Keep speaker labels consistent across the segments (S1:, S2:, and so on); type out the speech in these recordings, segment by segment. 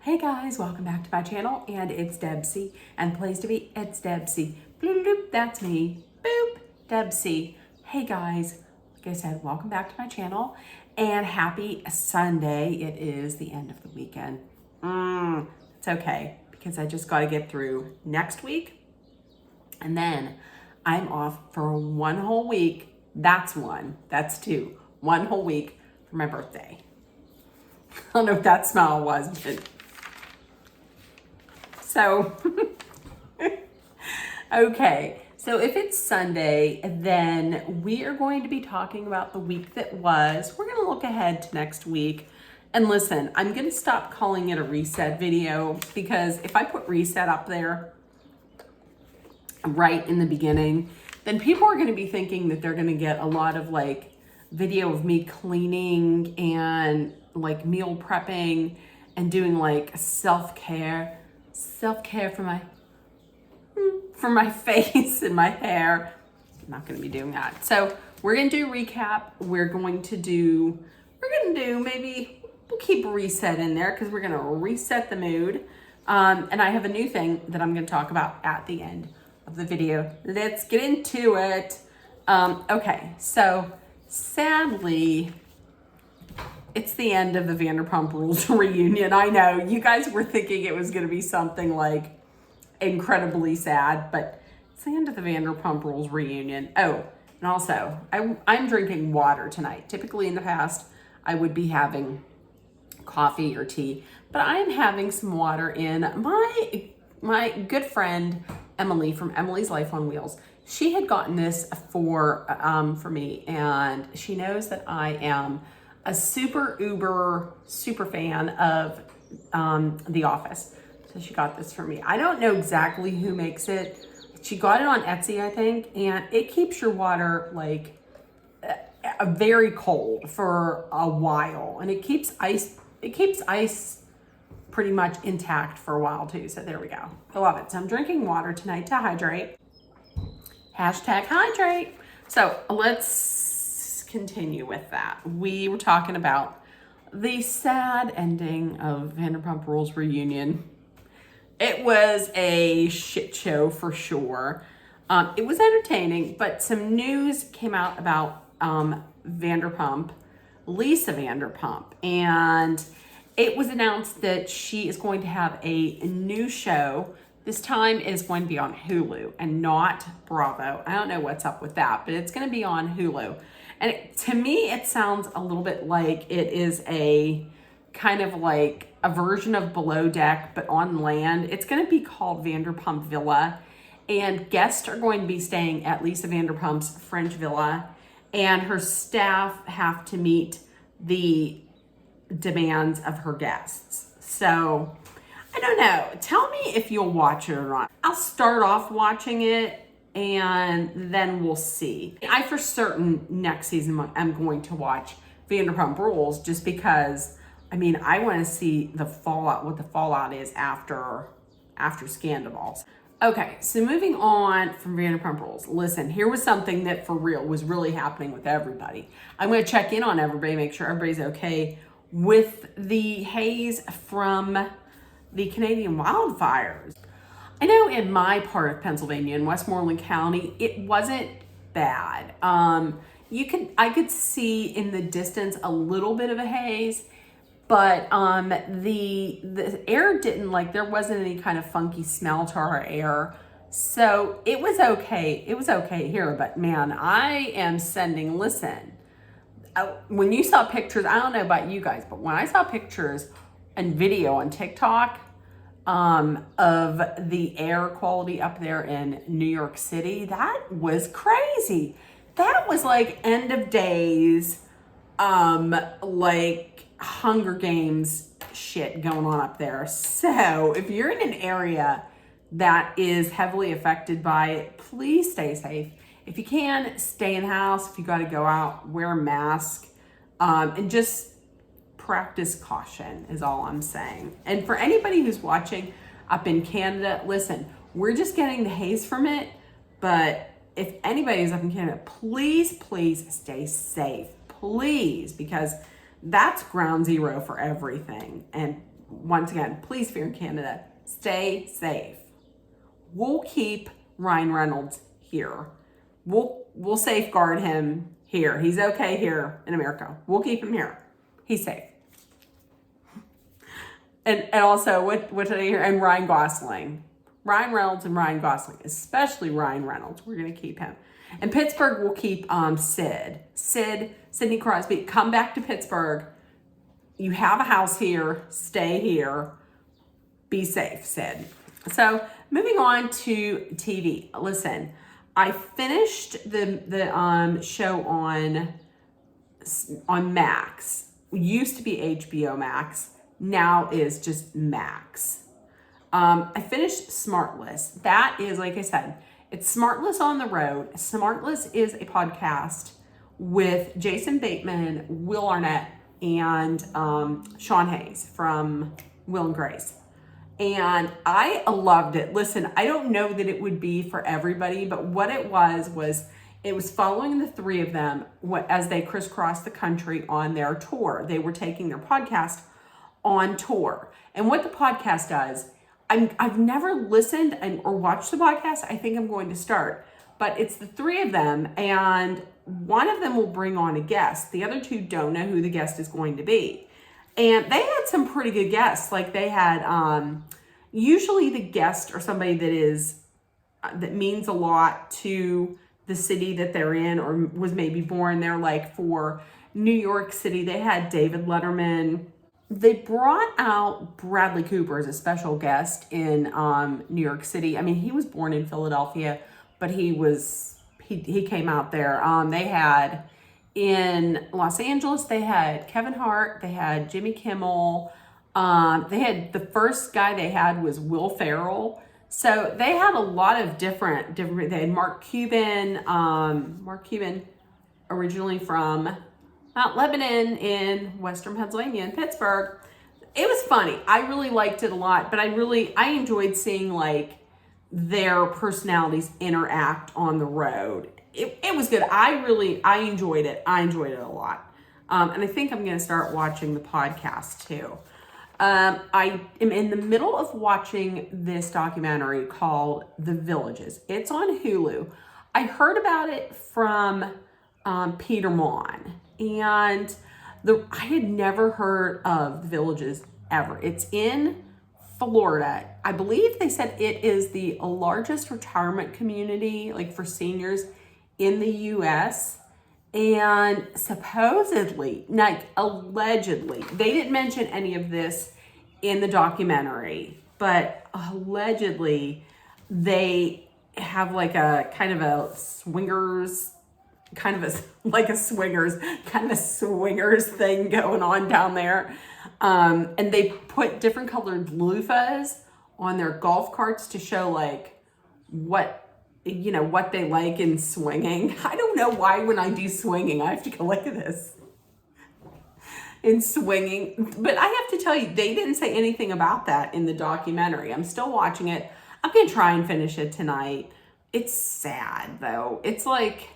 S1: Hey guys, welcome back to my channel, and it's Debsy, and the place to be, it's Debsy. Bloop, bloop, that's me. Boop, Debsy. Hey guys, like I said, welcome back to my channel, and happy Sunday. It is the end of the weekend. It's okay, because I just got to get through next week, and then I'm off for one whole week. That's one, that's two. One whole week for my birthday. I don't know if that smile was, but so, okay, so if it's Sunday, then we are going to be talking about the week that was. We're going to look ahead to next week. And listen, I'm going to stop calling it a reset video, because if I put reset up there right in the beginning, then people are going to be thinking that they're going to get a lot of like video of me cleaning and like meal prepping and doing like self-care for my face and my hair. I'm not going to be doing that. So we're going to do recap. We're going to do maybe we'll keep reset in there, because we're going to reset the mood. And I have a new thing that I'm going to talk about at the end of the video. Let's get into it. Okay, so sadly, it's the end of the Vanderpump Rules reunion. I know you guys were thinking it was going to be something like incredibly sad, but it's the end of the Vanderpump Rules reunion. Oh, and also, I'm drinking water tonight. Typically in the past, I would be having coffee or tea, but I'm having some water in my good friend Emily from Emily's Life on Wheels. She had gotten this for me, and she knows that I am a super fan of The Office. So she got this for me. I don't know exactly who makes it. She got it on Etsy, I think, and it keeps your water like very cold for a while, and it keeps ice pretty much intact for a while too. So there we go. I love it. So I'm drinking water tonight to hydrate. Hashtag hydrate. So let's continue with that. We were talking about the sad ending of Vanderpump Rules reunion. It was a shit show for sure. It was entertaining, but some news came out about Lisa Vanderpump, and it was announced that she is going to have a new show. This time is going to be on Hulu and not Bravo. I don't know what's up with that, but it's going to be on Hulu. And to me, it sounds a little bit like it is a kind of like a version of Below Deck, but on land. It's going to be called Vanderpump Villa, and guests are going to be staying at Lisa Vanderpump's French villa, and her staff have to meet the demands of her guests. So I don't know. Tell me if you'll watch it or not. I'll start off watching it, and then we'll see. I for certain next season I'm going to watch Vanderpump Rules, just because I mean, I want to see the fallout, what the fallout is after Scandal. Okay, so moving on from Vanderpump Rules. Listen, here was something that for real was really happening with everybody. I'm going to check in on everybody, make sure everybody's okay with the haze from the Canadian wildfires. I know in my part of Pennsylvania, in Westmoreland County, it wasn't bad. I could see in the distance a little bit of a haze, but the air didn't, like, there wasn't any kind of funky smell to our air. So it was okay. It was okay here, but man, I am listen, when you saw pictures, I don't know about you guys, but when I saw pictures and video on TikTok of the air quality up there in New York City, that was crazy. That was like end of days, like Hunger Games shit going on up there. So if you're in an area that is heavily affected by it, please stay safe. If you can, stay in the house. If you got to go out, wear a mask, and just practice caution is all I'm saying. And for anybody who's watching up in Canada, listen, we're just getting the haze from it, but if anybody's up in Canada, please stay safe, please, because that's ground zero for everything. And once again, please, if you're in Canada, stay safe. We'll keep Ryan Reynolds here. We'll safeguard him here. He's okay here in America. We'll keep him here. He's safe. And also, what did I hear? And Ryan Gosling. Ryan Reynolds and Ryan Gosling, especially Ryan Reynolds. We're going to keep him. And Pittsburgh will keep Sidney Crosby. Come back to Pittsburgh. You have a house here. Stay here. Be safe, Sid. So moving on to TV. Listen, I finished the show on Max. Used to be HBO Max. Now is just Max. I finished Smartless. That is, like I said, it's Smartless on the road. Smartless is a podcast with Jason Bateman, Will Arnett, and Sean Hayes from Will and Grace. And I loved it. Listen, I don't know that it would be for everybody, but what it was it was following the three of them as they crisscrossed the country on their tour. They were taking their podcast on tour. And what the podcast does, I've never listened or watched the podcast. I think I'm going to start. But it's the three of them, and one of them will bring on a guest. The other two don't know who the guest is going to be. And they had some pretty good guests. Like they had, usually the guest or somebody that means a lot to the city that they're in or was maybe born there. Like for New York City, they had David Letterman. They brought out Bradley Cooper as a special guest in New York City. I mean, he was born in Philadelphia, but he came out there. They had in Los Angeles, they had Kevin Hart, they had Jimmy Kimmel. They had the first guy they had was Will Ferrell. So they had a lot of different, they had Mark Cuban originally from Mount Lebanon in Western Pennsylvania in Pittsburgh. It was funny. I really liked it a lot, but I enjoyed seeing like their personalities interact on the road. It was good. I enjoyed it. I enjoyed it a lot. And I think I'm going to start watching the podcast too. I am in the middle of watching this documentary called The Villages. It's on Hulu. I heard about it from Peter Mon, and I had never heard of The Villages ever. It's in Florida. I believe they said it is the largest retirement community, like for seniors in the U.S. And supposedly, like allegedly, they didn't mention any of this in the documentary, but allegedly they have like a kind of a swingers thing going on down there. And they put different colored loofahs on their golf carts to show like what they like in swinging. I don't know why when I do swinging, I have to go like this in swinging. But I have to tell you, they didn't say anything about that in the documentary. I'm still watching it. I'm going to try and finish it tonight. It's sad though. It's like,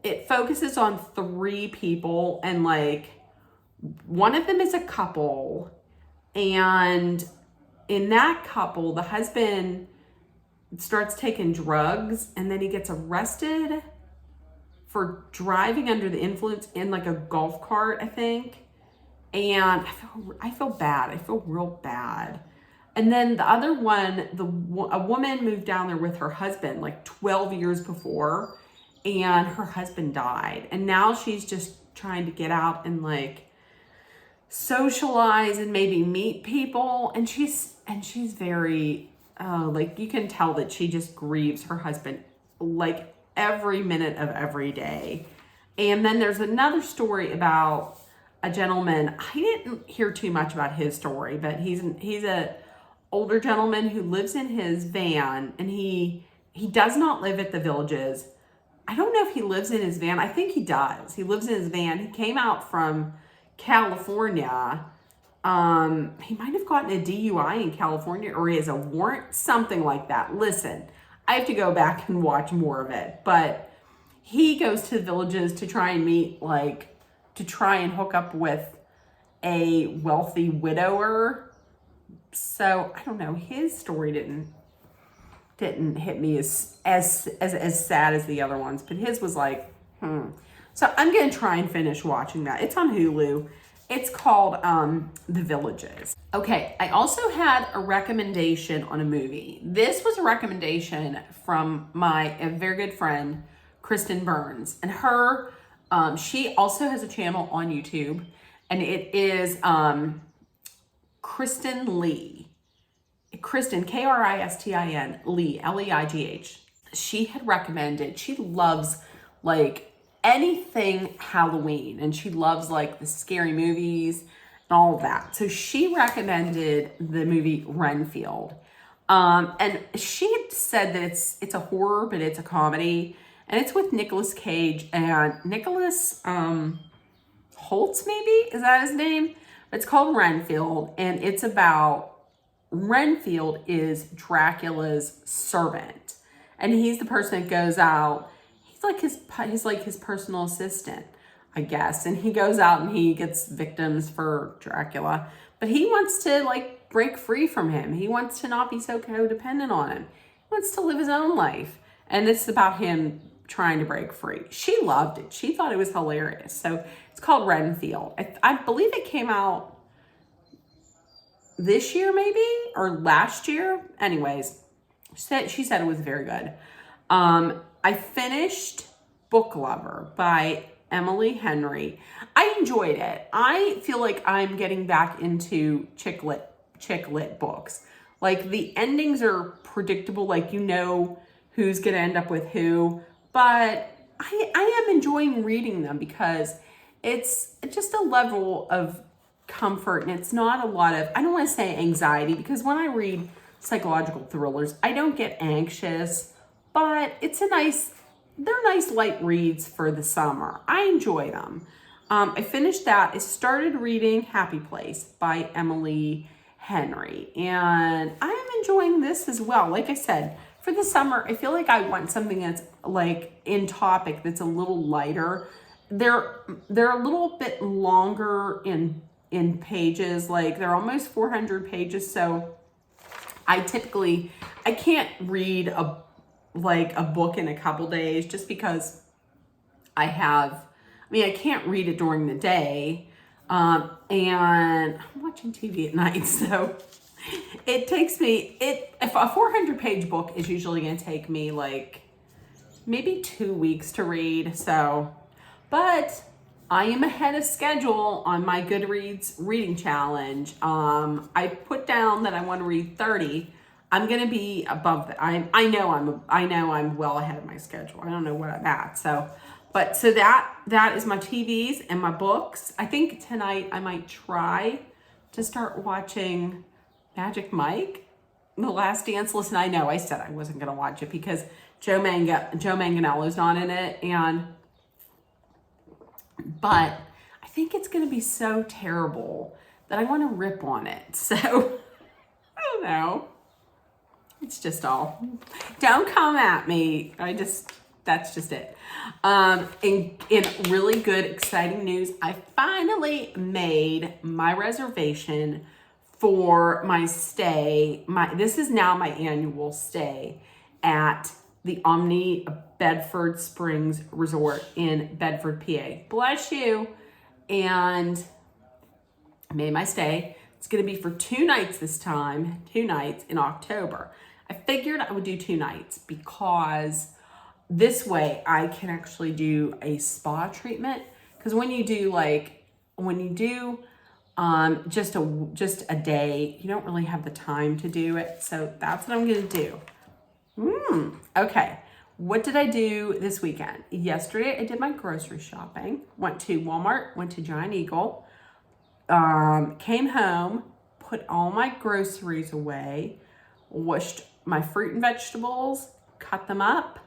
S1: it focuses on three people, and like one of them is a couple, and in that couple, the husband starts taking drugs, and then he gets arrested for driving under the influence in like a golf cart, I think. And I feel bad. I feel real bad. And then the other one, a woman moved down there with her husband like 12 years before, and her husband died. And now she's just trying to get out and like socialize and maybe meet people. And she's very, like you can tell that she just grieves her husband like every minute of every day. And then there's another story about a gentleman. I didn't hear too much about his story, but he's a older gentleman who lives in his van, and he does not live at the Villages. I don't know if he lives in his van. I think he does. He lives in his van. He came out from California. He might have gotten a DUI in California, or he has a warrant, something like that. Listen, I have to go back and watch more of it, but he goes to the Villages to try and hook up with a wealthy widower So I don't know, his story didn't hit me as sad as the other ones, but his was like, So I'm gonna try and finish watching that. It's on Hulu. It's called The Villages. Okay, I also had a recommendation on a movie. This was a recommendation from a very good friend, Kristen Burns, and she also has a channel on YouTube, and it is Kristen Lee. Kristen, Kristin, Lee, Leigh. She had recommended, she loves like anything Halloween, and she loves like the scary movies and all of that. So she recommended the movie Renfield. And she had said that it's a horror, but it's a comedy, and it's with Nicolas Cage and Nicholas Holtz, maybe? Is that his name? It's called Renfield, and it's about Renfield is Dracula's servant, and he's the person that goes out. He's like his personal assistant, I guess, and he goes out and he gets victims for Dracula, but he wants to like break free from him. He wants to not be so codependent on him. He wants to live his own life, and it's about him trying to break free. She loved it. She thought it was hilarious. So it's called Renfield. I believe it came out this year maybe, or last year. Anyways, she said it was very good. I finished Book Lover by Emily Henry. I enjoyed it. I feel like I'm getting back into chick lit books. Like the endings are predictable, like you know who's gonna end up with who, but I am enjoying reading them because it's just a level of comfort, and it's not a lot of, I don't want to say anxiety, because when I read psychological thrillers, I don't get anxious, but they're nice light reads for the summer. I enjoy them. I finished that. I started reading Happy Place by Emily Henry, and I am enjoying this as well. Like I said, for the summer, I feel like I want something that's like in topic, that's a little lighter. They're a little bit longer in pages, like they're almost 400 pages. So I can't read a book in a couple days, just because I can't read it during the day. And I'm watching TV at night, so it takes me, if a 400 page book is usually going to take me like maybe 2 weeks to read. So, but I am ahead of schedule on my Goodreads reading challenge. I put down that I want to read 30. I'm going to be above that. I know I'm well ahead of my schedule. I don't know what I'm at. So that is my TVs and my books. I think tonight I might try to start watching Magic Mike, The Last Dance. Listen, I know I said I wasn't going to watch it because Joe Manganiello's not in it, but I think it's going to be so terrible that I want to rip on it. So I don't know. It's just all, don't come at me. That's just it. In really good, exciting news, I finally made my reservation for my stay. This is now my annual stay at the Omni Bedford Springs Resort in Bedford, PA. Bless you. And I made my stay. It's going to be for 2 nights this time, 2 nights in October. I figured I would do 2 nights because this way I can actually do a spa treatment. Because when you do just a day, you don't really have the time to do it. So that's what I'm going to do. Okay. What did I do this weekend? Yesterday, I did my grocery shopping. Went to Walmart, went to Giant Eagle, came home, put all my groceries away, washed my fruit and vegetables, cut them up.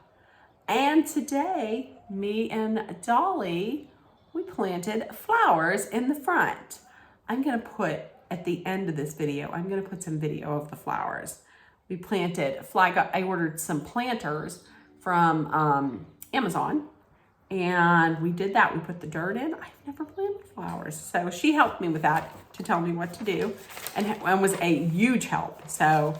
S1: And today, me and Dolly, we planted flowers in the front. I'm going to put, at the end of this video, I'm going to put some video of the flowers. We planted I ordered some planters from Amazon, And we did that. We put the dirt in. I've never planted flowers. So she helped me with that to tell me what to do and was a huge help. So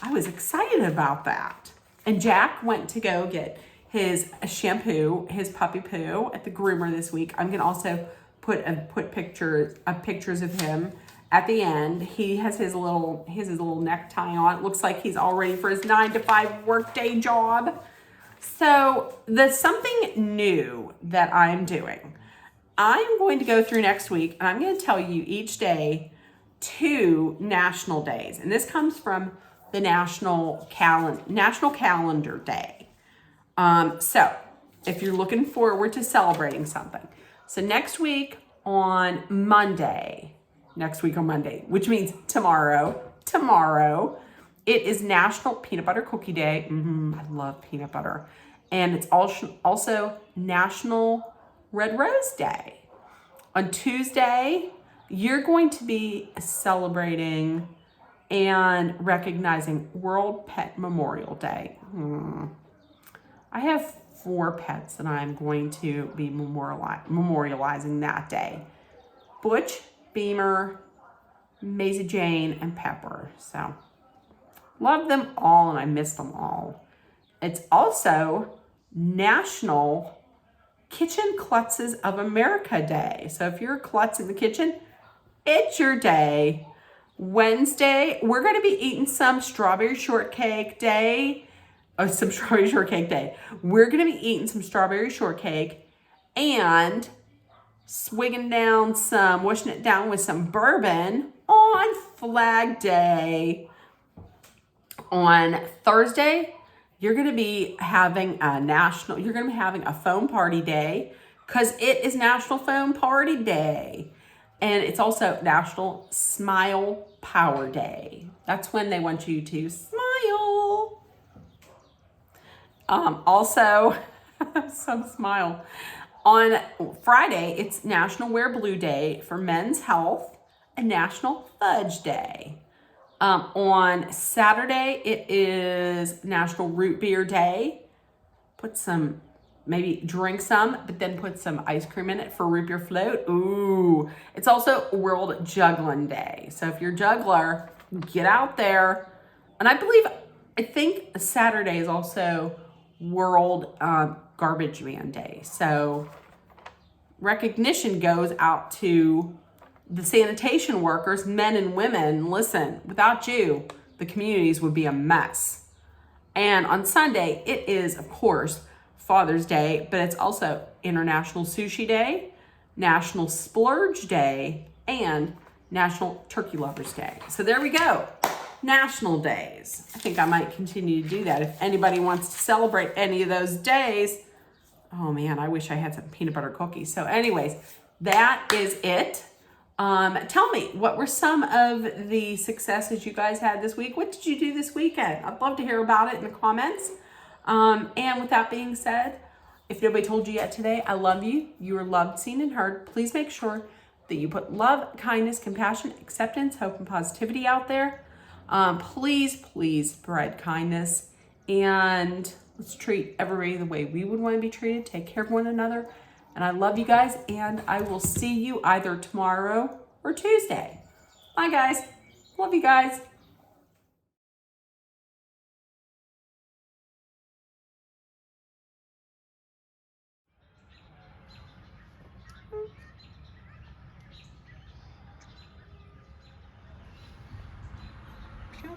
S1: I was excited about that. And Jack went to go get his shampoo, his puppy poo at the groomer this week. I'm gonna also put pictures of him at the end. He has his little necktie on. It looks like he's all ready for his 9-to-5 workday job. So there's something new that I'm doing. I'm going to go through next week and I'm going to tell you each day 2 national days. And this comes from the National Calendar Day. So if you're looking forward to celebrating something. So next week on Monday, which means tomorrow, it is National Peanut Butter Cookie Day. I love peanut butter. And it's also National Red Rose Day. On Tuesday, you're going to be celebrating and recognizing World Pet Memorial Day. I have 4 pets that I'm going to be memorializing that day. Butch, Beamer, Maisie Jane, and Pepper. So love them all and I miss them all. It's also National Kitchen Klutzes of America Day. So if you're a klutz in the kitchen, it's your day. Wednesday, we're going to be eating some strawberry shortcake day. We're going to be eating some strawberry shortcake and washing it down with some bourbon on Flag Day. On Thursday, you're going to be having a foam party day because it is National Foam Party Day. And it's also National Smile Power Day. That's when they want you to smile. Also, some smile. On Friday, it's National Wear Blue Day for Men's Health and National Fudge Day. On Saturday, it is National Root Beer Day. Drink some, but then put some ice cream in it for root beer float. Ooh. It's also World Juggling Day. So if you're a juggler, get out there. And I think Saturday is also World Garbage Man Day. So recognition goes out to the sanitation workers, men and women. Listen, without you, the communities would be a mess. And on Sunday, it is, of course, Father's Day, but it's also International Sushi Day, National Splurge Day, and National Turkey Lovers Day. So there we go. National days. I think I might continue to do that. If anybody wants to celebrate any of those days, oh man, I wish I had some peanut butter cookies. So anyways, that is it. Tell me, what were some of the successes you guys had this week? What did you do this weekend? I'd love to hear about it in the comments. And with that being said, if nobody told you yet today, I love you. You are loved, seen, and heard. Please make sure that you put love, kindness, compassion, acceptance, hope, and positivity out there. Please spread kindness and let's treat everybody the way we would want to be treated. Take care of one another. And I love you guys, and I will see you either tomorrow or Tuesday. Bye, guys. Love you guys. Sure.